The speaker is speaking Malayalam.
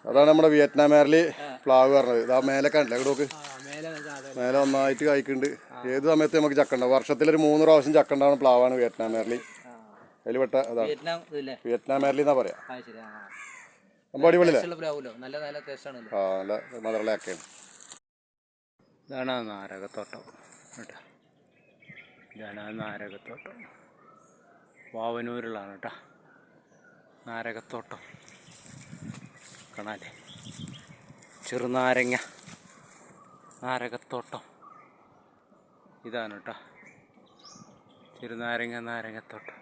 അതാണ് നമ്മുടെ വിയറ്റ്നാം മേരലി പ്ലാവ് പറഞ്ഞത്. ഇതാ മേലെ കണ്ടില്ല ഇവിടോക്ക് മേലെ ഒന്നായിട്ട് കായ്ക്കുന്നുണ്ട്. ഏത് സമയത്ത് നമുക്ക് ചക്ക ഉണ്ടാവും. വർഷത്തിലൊരു 3 പ്രാവശ്യം ചക്ക ഉണ്ടാവുന്ന പ്ലാവാണ് വിയറ്റ്നാം മേരലി. അതിൽ പെട്ട അതാണ് വിയറ്റ്നാം മേരലി എന്നാ പറയാ. അപ്പോൾ അടിപൊളിയല്ലേ? നല്ല മധുരമുള്ളതൊക്കെയാണ്. ഇതാണ് നാരകത്തോട്ടം കേട്ടോ. ഇതാണ് നാരകത്തോട്ടം. വാവനൂരിലാണ് കേട്ടോ നാരകത്തോട്ടം. കാണാല്ലേ ചെറുനാരങ്ങ നാരകത്തോട്ടം. ഇതാണ് കേട്ടോ ചെറുനാരങ്ങ നാരകത്തോട്ടം.